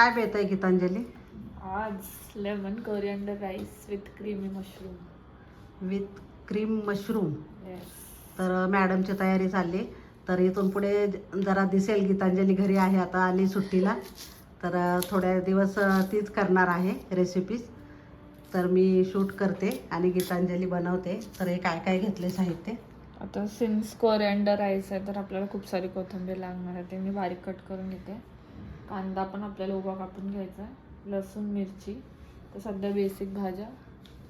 काय बेत आहे गीतांजली? आज lemon coriander rice with creamy mushroom. With cream mushroom. Yes. तर मॅडमची तयारी चालली. तर इथून पुढे जरा दिसेल गीतांजली घरी आहे आता, आली सुट्टीला. तर थोड्या दिवस तीच करणार आहे रेसिपीज. तर मी शूट करते आणि गीतांजली बनवते. तर हे काय काय घेतले साहित्य? आता सिन्स कोरिअंडर राईस आहे तर आपल्याला खूप सारी कोथिंबीर लागणार आहे. ते मी बारीक कट करून घेते. कांदा पण आपल्याला उभा कापून घ्यायचा आहे. लसूण, मिरची, तर सध्या बेसिक भाज्या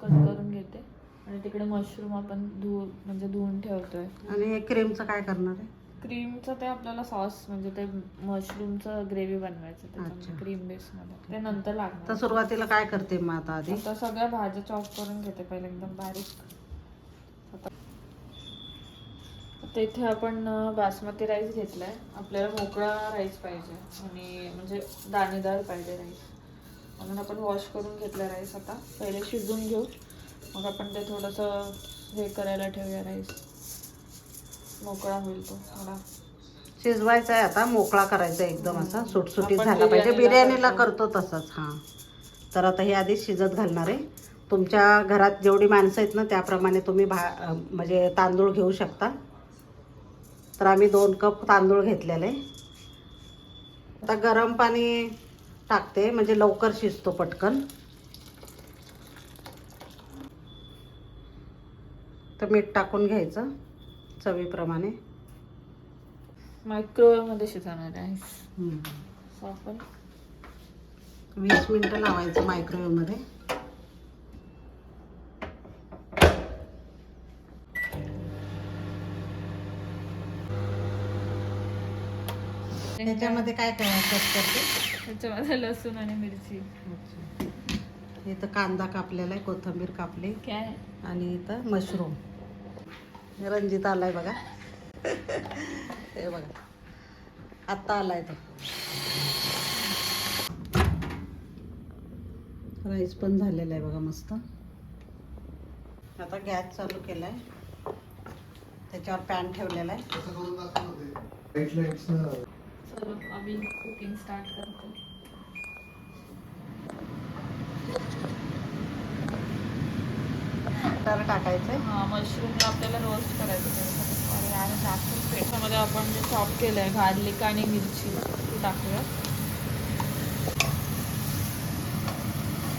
कट करून घेते. आणि तिकडे मशरूम आपण धुवून ठेवतोय. आणि हे क्रीमचं काय करणार आहे? क्रीमचं ते आपल्याला सॉस म्हणजे ते मशरूमचं ग्रेव्ही बनवायचं त्याच्यामध्ये क्रीम बेसमध्ये. ते नंतर लागणार. तर सुरुवातीला काय करते मग आता आधी? आता सगळ्या भाज्या चॉप करून घेते पहिले एकदम बारीक. आता इथे आपण बासमती राईस घेतलाय. आपल्याला मोकळा राईस पाहिजे आणि म्हणजे दाणेदार पाहिजे राईस, म्हणून आपण वॉश करून घेतला राईस. आता पहिले शिजवून घेऊ, मग आपण ते थोडंसं हे करायला ठेवूया. राईस मोकळा होईल तो थोडा. शिजवायचा आहे आता, मोकळा करायचा एकदम असा सुटसुटीत झाला पाहिजे. बिर्याणीला करतो तसंच. हां, तर आता हे आधी शिजत घालणार आहे. तुमच्या घरात जेवढी माणसं आहेत ना त्याप्रमाणे तुम्ही म्हणजे तांदूळ घेऊ शकता. तर आम्ही 2 कप तांदूळ घेतलेले. आता गरम पाणी टाकते म्हणजे लवकर शिजतो पटकन. तर मीठ टाकून घ्यायचं चवीप्रमाणे. मायक्रोवेव्हमध्ये शिजवणार आहे. आपण 20 मिनटं लावायचं मायक्रोवेव्हमध्ये. त्याच्यामध्ये काय कट करते? त्याच्यामध्ये लसूण आणि मिरची. इथं कांदा कापलेला आहे, कोथिंबीर कापली काय आणि इथं मशरूम. रंजित आलाय बघा. हे बघा आत्ता आलाय तो. राईस पण झालेला आहे बघा मस्त. आता गॅस चालू केलाय, त्याच्यावर पॅन ठेवलेला आहे. चलो अभी कुकिंग स्टार्ट करते. तर टाकायचं. हां, मशरूमला आपल्याला रोस्ट करायचं. आणि जास्त पेठामध्ये आपण जे चॉप केलं आहे गार्लिक आणि मिरची ती टाकूया.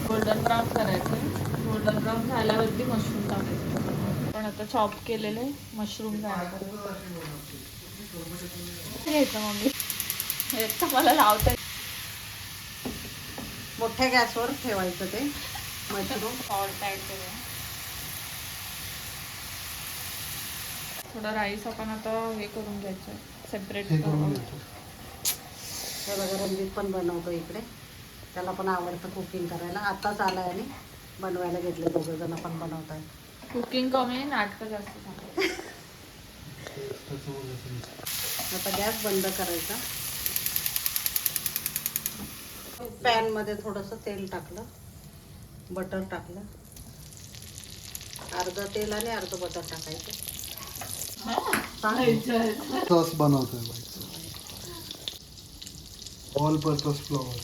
गोल्डन ब्राऊन करायचं. गोल्डन ब्राऊन झाल्यावरती मशरूम टाकायचं. पण आता चॉप केलेले मशरूम घ्यायचं मम्मी. हे तर मला लावता. मोठ्या गॅसवर ठेवायचं ते मशरूम. सॉल्ट ॲड करूया. थोडा राईस आपण आता हे करून घ्यायचं सेपरेट. हे बघा रंजित पण बनवतो इकडे. त्याला पण आवडतं कुकिंग करायला. आत्ताच आलाय आणि बनवायला घेतले. 2 जण पण बनवत आहेत. कुकिंग कमी, नाटकं जास्त झालं. आता गॅस बंद करायचा. पॅनमध्ये थोडंसं तेल टाकलं, बटर टाकलं. अर्ध तेल आणि अर्ध बटर टाकायचं. सॉस बनवतोय ऑल पर्पज फ्लॉवर.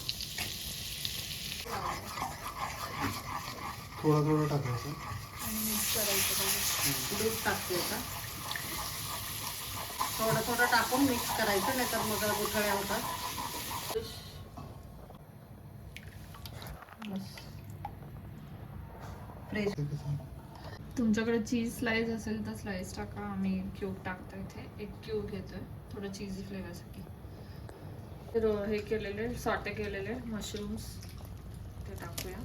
थोडं टाकायचं आणि मिक्स करायचं. दूध टाकते आता. थोडं टाकून मिक्स करायचं, नाहीतर मग गुठळ्या होतात. फ्रेश. तुमच्याकडे चीज स्लाइस असेल तर स्लाइस टाका. आम्ही क्यूब टाकतो. इथे 1 क्यूब घेतोय थोडं चीजी फ्लेवरसाठी. हे केलेले सॉटे केलेले मशरूम्स ते टाकूया.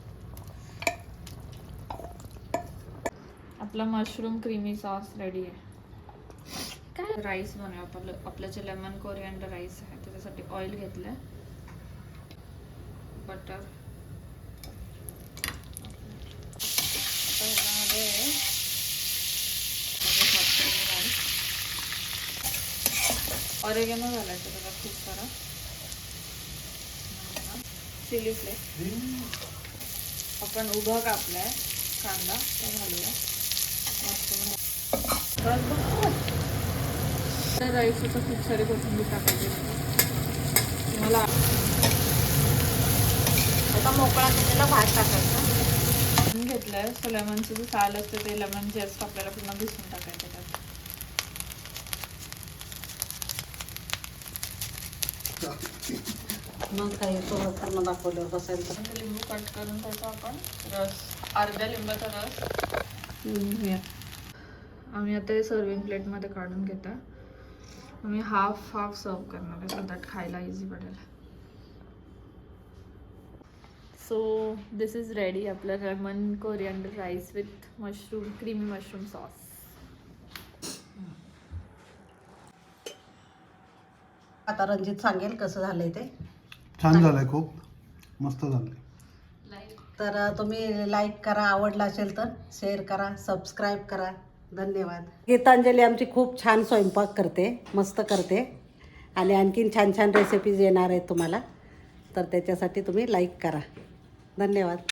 आपला मशरूम क्रीमी सॉस रेडी आहे. काय राईस बनवूया. आपलं जे लेमन कोरिअंडर राईस आहे त्याच्यासाठी ऑइल घेतलंय, बटर. ऑरेगेनो घालायचं त्याला खूप सारा. चिली फ्लेक्स आपण उभा कापलाय कांदा तो घालूया. राईस खूप सारी कोथिंबीर टाकायची. मला मोकळा केलेला भात टाकायचा. घेतलंय सो लेमनचं जे साल असतं ते लेमन जस्ट आपल्याला पूर्ण भिजून टाकायचं त्यात. मग काही तो पूर्ण दाखवल्यावर बसायचं. लिंबू कट करून त्याचा आपण रस, अर्ध्या लिंबाचा रस पिळून घेऊया. आम्ही आता हे सर्विंग प्लेटमध्ये काढून घेतो. आम्ही हाफ सर्व करणार आहे सो दॅट खायला इझी पडेल. सो दिस इज रेडी आपलं lemon coriander rice with mushroom, creamy mushroom sauce. आता रणजित सांगेल कसं झालंय ते. छान झालंय, खूप मस्त झालंय. तर तुम्ही लाईक करा, आवडला असेल तर शेअर करा, सबस्क्राईब करा. धन्यवाद. गीतांजली आमची खूप छान स्वयंपाक करते, मस्त करते आणि आणखीन छान छान रेसिपीज येणार आहेत तुम्हाला. तर त्याच्यासाठी तुम्ही लाईक करा. धन्यवाद.